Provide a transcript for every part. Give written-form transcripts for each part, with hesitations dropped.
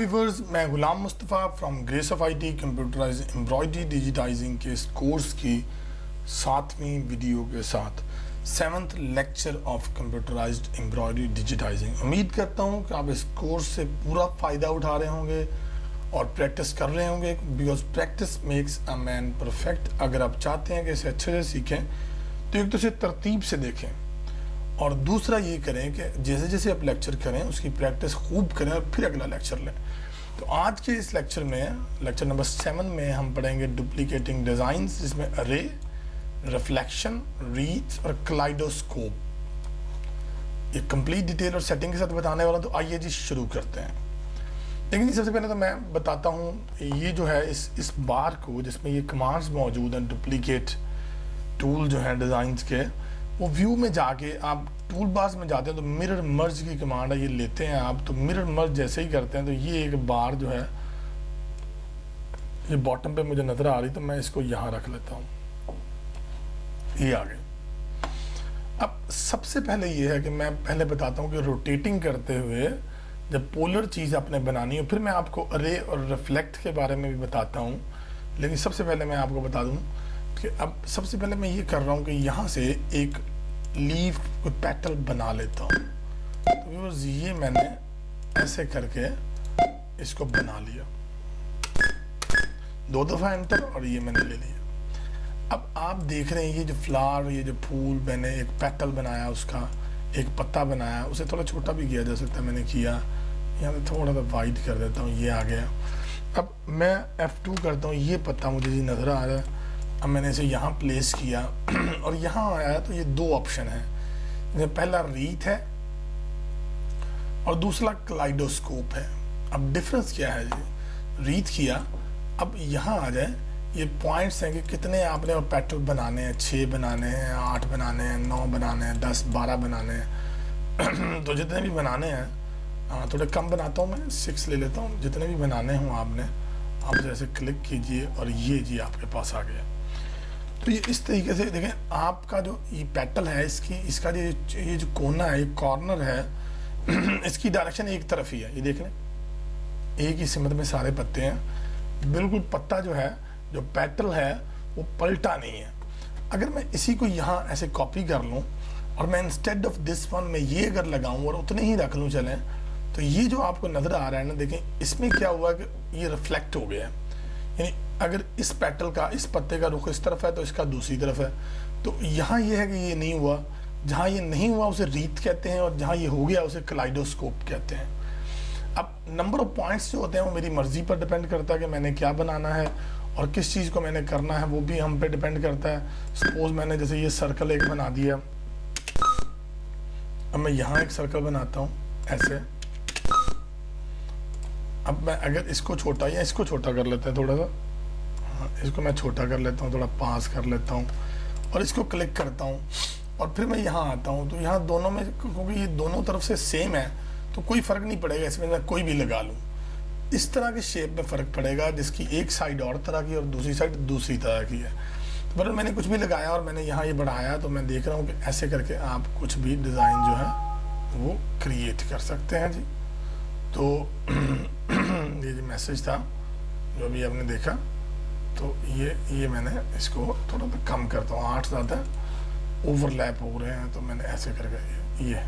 Viewers, मैं Ghulam Mustafa from Grace of IT computerize embroidery digitizing के इस कोर्स की 7वीं वीडियो के साथ 7th lecture of computerized embroidery digitizing. उम्मीद करता हूँ कि आप इस कोर्स से पूरा फ़ायदा उठा रहे होंगे और प्रैक्टिस कर रहे होंगे, because practice makes a man perfect. अगर आप चाहते हैं कि इसे अच्छे से सीखें तो एक तो इसे तरतीब से देखें और दूसरा ये करें कि जैसे जैसे आप लेक्चर करें उसकी प्रैक्टिस खूब करें और फिर अगला लेक्चर लें। तो आज के इस लेक्चर में, लेक्चर नंबर 7 में हम पढ़ेंगे डुप्लीकेटिंग डिज़ाइंस, जिसमें अरे, रिफ्लेक्शन, रीच और क्लाइडोस्कोप। ये कंप्लीट डिटेल और सेटिंग के साथ बताने वाला। तो आइए जी शुरू करते हैं। लेकिन सबसे पहले तो मैं बताता हूँ ये जो है इस बार को जिसमें ये कमांड्स मौजूद हैं, डुप्लीकेट टूल जो है डिज़ाइंस के, वो व्यू में जाके आप टूल बार्स में जाते हैं तो मिरर मर्ज की कमांड है, ये लेते हैं आप। तो मिरर मर्ज जैसे ही करते हैं तो ये एक बार जो है ये बॉटम पे मुझे नज़र आ रही, तो मैं इसको यहाँ रख लेता हूँ, ये आ गई। अब सबसे पहले ये है कि मैं पहले बताता हूँ कि रोटेटिंग करते हुए जब पोलर चीज़ आपने बनानी हो, फिर मैं आपको अरे और रिफ्लेक्ट के बारे में भी बताता हूँ। लेकिन सबसे पहले मैं आपको बता दूँ कि अब सबसे पहले मैं ये कर रहा हूँ कि यहाँ से एक लीफ को पेटल बना लेता हूँ। तो ये मैंने ऐसे करके इसको बना लिया, 2 दफ़ा एंटर, और ये मैंने ले लिया। अब आप देख रहे हैं ये जो फ्लावर, ये जो फूल, मैंने एक पेटल बनाया, उसका एक पत्ता बनाया, उसे थोड़ा छोटा भी किया जा सकता है, मैंने किया। यहाँ पे थोड़ा सा वाइड कर देता हूँ, ये आ गया। अब मैं F2 करता हूँ, ये पत्ता मुझे जी नज़र आ रहा है। अब मैंने इसे यहाँ प्लेस किया और यहाँ आया तो ये 2 ऑप्शन है, पहला रीथ है और दूसरा क्लाइडोस्कोप है। अब डिफरेंस क्या है जी, रीथ किया, अब यहाँ आ जाए, ये पॉइंट्स हैं कि कितने आपने पेटल बनाने हैं, 6 बनाने हैं, 8 बनाने हैं, 9 बनाने हैं, 10, 12 बनाने हैं। तो जितने भी बनाने हैं, थोड़े कम बनाता हूँ मैं, 6 ले लेता हूँ। जितने भी बनाने हों आपने, आप जैसे क्लिक कीजिए और ये जी आपके पास आ गया। तो ये इस तरीके से देखें, आपका जो ये पेटल है इसका ये जो कोना है, ये कॉर्नर है, इसकी डायरेक्शन एक तरफ ही है। ये देख लें, एक ही सिमत में सारे पत्ते हैं, बिल्कुल पत्ता जो है, जो पेटल है वो पलटा नहीं है। अगर मैं इसी को यहाँ ऐसे कॉपी कर लूँ और मैं इंस्टेड ऑफ दिस वन में ये अगर लगाऊँ और उतने ही रख लूँ चलें, तो ये जो आपको नज़र आ रहा है ना, देखें इसमें क्या हुआ कि ये रिफ्लेक्ट हो गया है। यानी अगर इस पेटल का, इस पत्ते का रुख इस तरफ है तो इसका दूसरी तरफ है। तो यहाँ ये है कि ये नहीं हुआ, जहाँ ये नहीं हुआ उसे रीथ कहते हैं और जहाँ ये हो गया उसे क्लाइडोस्कोप कहते हैं। अब नंबर ऑफ पॉइंट्स जो होते हैं वो मेरी मर्जी पर डिपेंड करता है कि मैंने क्या बनाना है और किस चीज़ को मैंने करना है, वो भी हम पे डिपेंड करता है। सपोज मैंने जैसे ये सर्कल एक बना दिया, अब मैं यहाँ एक सर्कल बनाता हूँ ऐसे। अब मैं अगर इसको छोटा या इसको छोटा कर लेते हैं थोड़ा सा, हाँ इसको मैं छोटा कर लेता हूँ, थोड़ा पास कर लेता हूँ और इसको क्लिक करता हूँ और फिर मैं यहाँ आता हूँ। तो यहाँ दोनों में, क्योंकि ये दोनों तरफ से सेम है तो कोई फ़र्क नहीं पड़ेगा, इसमें मैं कोई भी लगा लूँ। इस तरह के शेप में फ़र्क पड़ेगा जिसकी एक साइड और तरह की और दूसरी साइड दूसरी तरह की है। तो पर मैंने कुछ भी लगाया और मैंने यहाँ ये बढ़ाया, तो मैं देख रहा हूँ कि ऐसे करके आप कुछ भी डिज़ाइन जो है वो क्रिएट कर सकते हैं जी। तो ये जो मैसेज था जो भी आपने देखा, तो ये मैंने इसको थोड़ा सा कम करता हूँ, 8 ज़्यादा ओवरलैप हो रहे हैं, तो मैंने ऐसे करके ये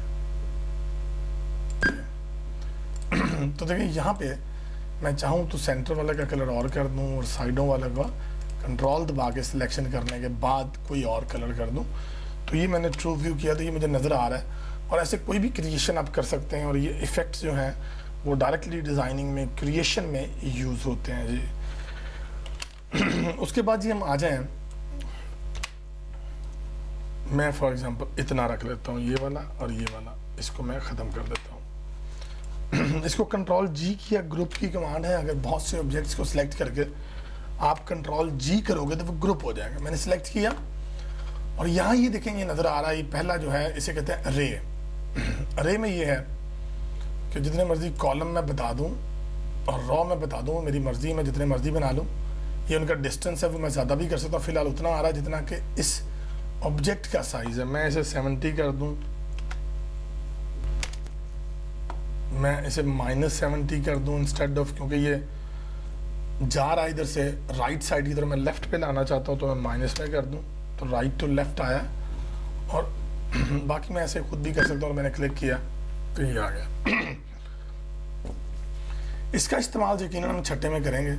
तो देखिए यहाँ पे मैं चाहूँ तो सेंटर वाले का कलर और कर दूँ और साइडों वाले का कंट्रोल दबा के सिलेक्शन करने के बाद कोई और कलर कर दूँ। तो ये मैंने ट्रू व्यू किया तो ये मुझे नज़र आ रहा है। और ऐसे कोई भी क्रिएशन आप कर सकते हैं और ये इफ़ेक्ट्स जो हैं वो डायरेक्टली डिज़ाइनिंग में, क्रिएशन में यूज़ होते हैं जी। उसके बाद जी हम आ जाएं, मैं फॉर एग्जांपल इतना रख लेता हूँ, ये वाला और ये वाला, इसको मैं ख़त्म कर देता हूँ। इसको कंट्रोल G की या ग्रुप की कमांड है। अगर बहुत से ऑब्जेक्ट्स को सिलेक्ट करके आप कंट्रोल G करोगे तो वो ग्रुप हो जाएगा। मैंने सिलेक्ट किया और यहाँ ये देखेंगे नज़र आ रहा है, ये पहला जो है इसे कहते हैं अरे। अरे में ये है कि जितने मर्जी कॉलम में बता दूं और रॉ में बता दूं, मेरी मर्जी, मैं जितने मर्जी बना लूं। ये उनका डिस्टेंस है वो मैं ज़्यादा भी कर सकता हूँ, फिलहाल उतना आ रहा है जितना कि इस ऑब्जेक्ट का साइज़ है। मैं इसे 70 कर दूं, मैं इसे -70 कर दूं इंस्टेड ऑफ, क्योंकि ये जा रहा है इधर से राइट साइड की तरफ, मैं लेफ्ट पे लाना चाहता हूँ तो मैं माइनस में कर दूं, तो राइट टू लेफ्ट आया। और बाकी मैं ऐसे खुद भी कर सकता हूँ, और मैंने क्लिक किया तो ये आ गया। इसका इस्तेमाल यकीनन हम छट्टे में करेंगे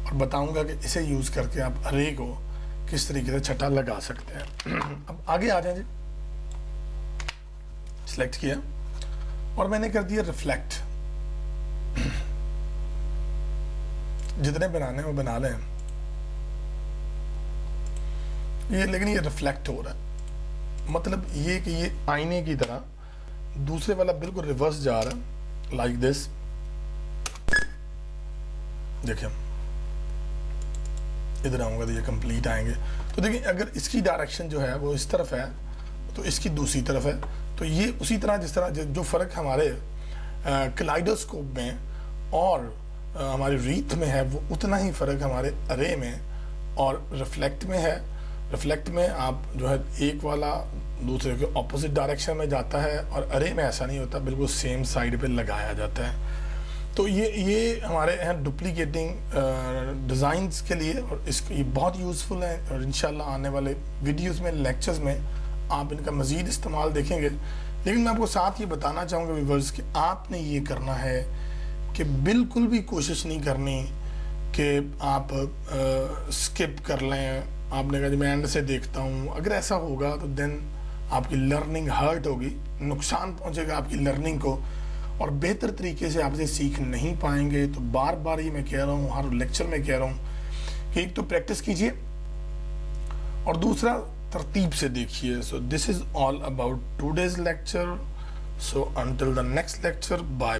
और बताऊंगा कि इसे यूज़ करके आप अरे को किस तरीके से छट्टा लगा सकते हैं। अब आगे आ जाए जी, सिलेक्ट किया और मैंने कर दिया रिफ्लेक्ट। जितने बनाने हैं वो बना लें ये, लेकिन ये रिफ्लेक्ट हो रहा है, मतलब ये कि ये आईने की तरह, दूसरे वाला बिल्कुल रिवर्स जा रहा है, लाइक दिस। देखिए इधर आऊंगा तो ये कंप्लीट आएंगे। तो देखिए अगर इसकी डायरेक्शन जो है वो इस तरफ है तो इसकी दूसरी तरफ है, तो ये उसी तरह जिस तरह जो फ़र्क हमारे कलाइडोस्कोप में और हमारी रीथ में है, वो उतना ही फ़र्क हमारे अरे में और रिफ्लेक्ट में है। रिफ्लेक्ट में आप जो है एक वाला दूसरे के ऑपोजिट डायरेक्शन में जाता है, और अरे में ऐसा नहीं होता, बिल्कुल सेम साइड पे लगाया जाता है। तो ये हमारे हैं डुप्लीकेटिंग डिज़ाइंस के लिए, और इसको ये बहुत यूज़फुल है, और इंशाल्लाह आने वाले वीडियोस में, लेक्चर्स में आप इनका मज़ीद इस्तेमाल देखेंगे। लेकिन मैं आपको साथ ये बताना चाहूँगा व्यूअर्स कि आपने ये करना है कि बिल्कुल भी कोशिश नहीं करनी कि आप स्किप कर लें। आपने कहा मैं एंड से देखता हूँ, अगर ऐसा होगा तो देन आपकी लर्निंग हर्ट होगी, नुकसान पहुँचेगा आपकी लर्निंग को, और बेहतर तरीके से आप इसे सीख नहीं पाएंगे। तो बार बार ये मैं कह रहा हूँ, हर लेक्चर में कह रहा हूँ कि एक तो प्रैक्टिस कीजिए और दूसरा तरतीब से देखिए। So this is all about today's lecture. So until the next lecture, bye.